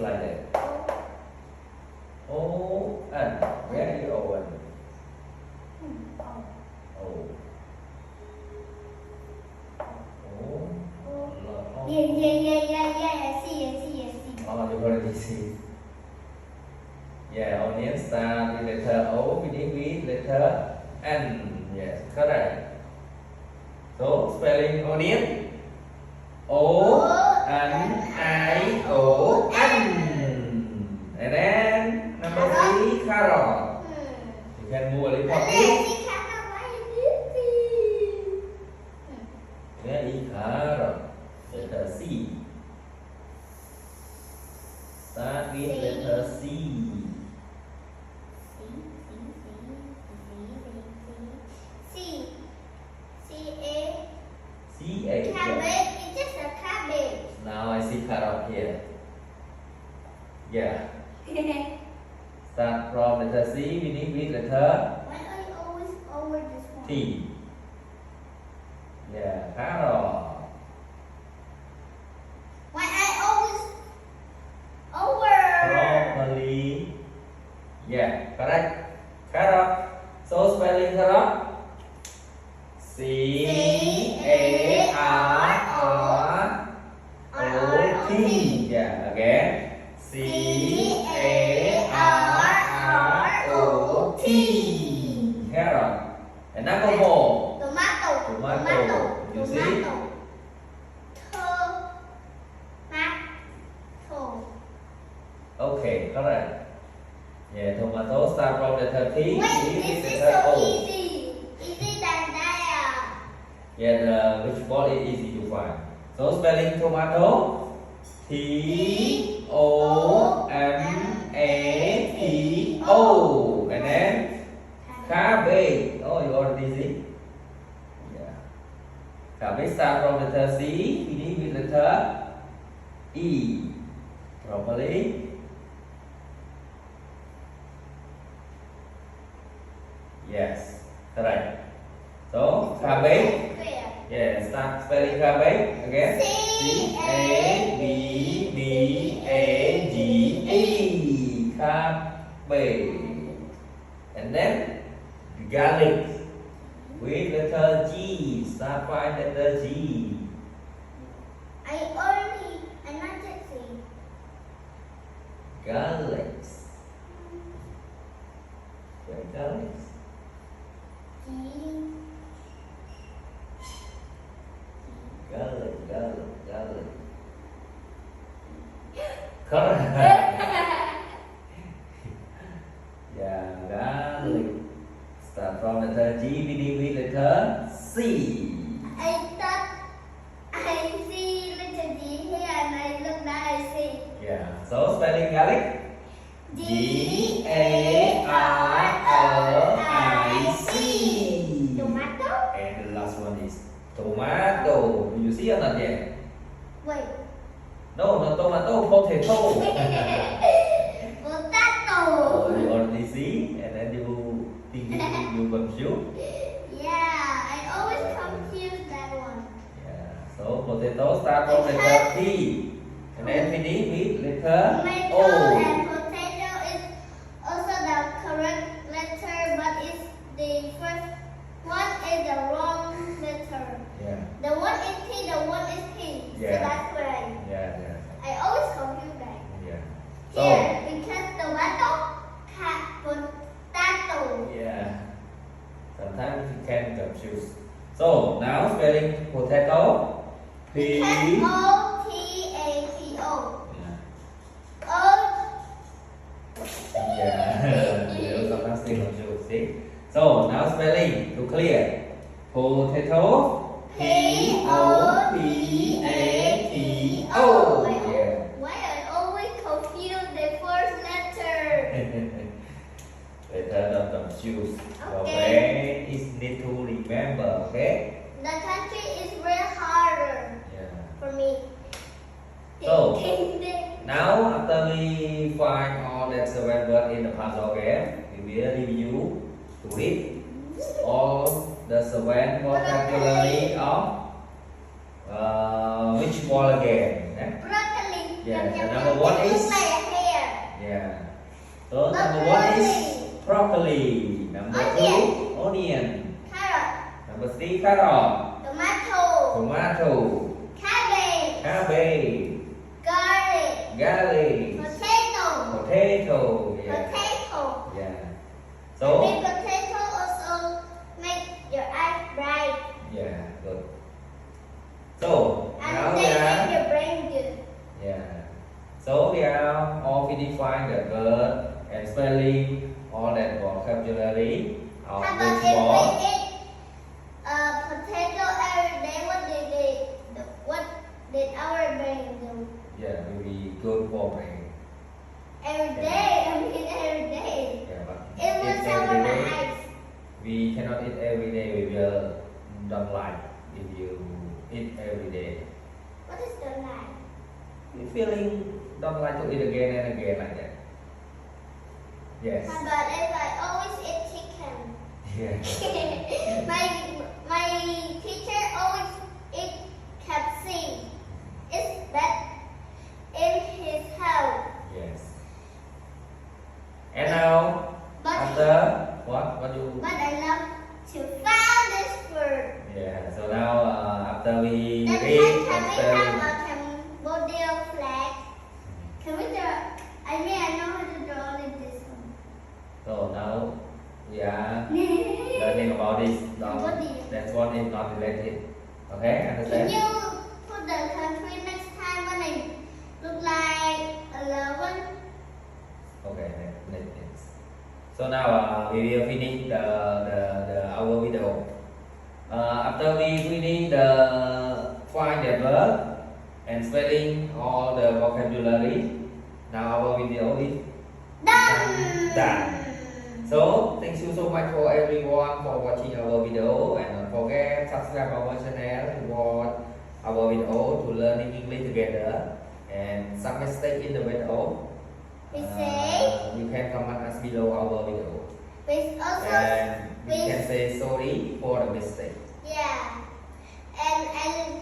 like that. O N. Where is O N? O. O. Yeah. See. Oh, you already see. Yeah, onion start with letter O, finish with letter N. Yes, correct. So spelling onion. O N I O N. And then number 3, carrot. You can move a little bit. Where is carrot? Letter C. Start with letter C. C-A. Cabbage, it's just a cabbage. Now I see carrot here. Yeah. Start from letter C, finish with letter Why are you always over this one? T. Yeah, carrot. Why I always over? Broccoli. Yeah, correct. Carrot. So spelling carrot. C-A-R-R-O-T. Yeah, again. C-A-R-R-O-T. Carrot. And number 4. Tomato. You see? Okay, correct. Yeah, tomato start from letter T. Wait, this is so easy. Easy than that. Yeah, which word is easy to find? So spelling tomato. T-O-M-A-T-O. And then cabbage. Oh, you already see? Yeah. Cabbage start from letter C. Finish with letter E. Properly. Yes, correct. So cabbage. Yeah, start spelling cabbage again. C-A-B-B-A-G-E. Cabbage. And then garlic with letter G. Start by letter G. I not just see. Garlic. Where garlic? Garlic. Correct. Yeah, garlic. Start from letter G, finish with letter C. I thought I see letter G here and I look now I see. Yeah. So spelling garlic. G-A-R-L-I-C. Tomato? And the last one is tomato. Do you see or not yet? Wait. No, not tomato, potato. Potato. Oh, you already see, and then you think you confused. Yeah, I always confuse that one. Yeah. So potato start from letter T, and then finish with letter Tomato O. and potato is also the correct letter, but it's the first one is the wrong letter. Yeah. The one is T, the one is P. So Yeah. that's right. Yeah. I always confuse that. Yeah. Here, because tomato, potato. Yeah. Sometimes you can confuse. So now spelling potato. O-T-A-T-O. Yeah. O. Yeah. You sometimes still confused. See. So now spelling to clear. Potato. P-O-T-A-T-O. Yeah. Why I always confuse the first letter? Better don't confuse. Your Okay. brain is need to remember. Okay. The country is very harder Yeah. for me. So now after we find all the 7 words in the puzzle game, we will review to read all the 7 vocabulary of which word again? Broccoli. Yeah, yum, the yum, number yum. one It looks is- like a hair. Yeah. So number one is broccoli. Number two, onion. Carrot, Number three, carrot. tomato, Tomato. cabbage, Cabbage. garlic, Garlic. potato, Potato. Yeah. potato. Yeah. Maybe So potato also make your eyes bright yeah, good. So now and we they are make your brain good. yeah. So we are all we define the word and spelling all that vocabulary of How which about if word. we eat potato every day? What did our brain do? Yeah, will be good for brain. Every day, I mean every day. Yeah, but It will eat cover every my day. eyes. We cannot eat every day. We will don't like if you eat every day. What is the lie? You feeling don't like to eat again and again like that. Yes. How about if I always eat chicken? Yeah. my teacher always eat capsicum. Is that in his house? Yes. And now But after what you but I love to find this word. yeah. So now after we Then read can and we spelling. have a Cambodia flag? Can we draw? I mean, I know how to draw only this one. So now we are learning about this. Cambodia. That one is not related. Okay, Can understand? you put the country next time when I look like 11? Okay, next. So now we will finish the our video. After we finish the find the verb and spelling all the vocabulary, now our video is done. So thank you so much for everyone for watching our video, and don't forget subscribe our channel to watch our video to learning English together. And some mistake in the video, We say, you can comment us below our video, we also, and we can say sorry for the mistake. yeah. And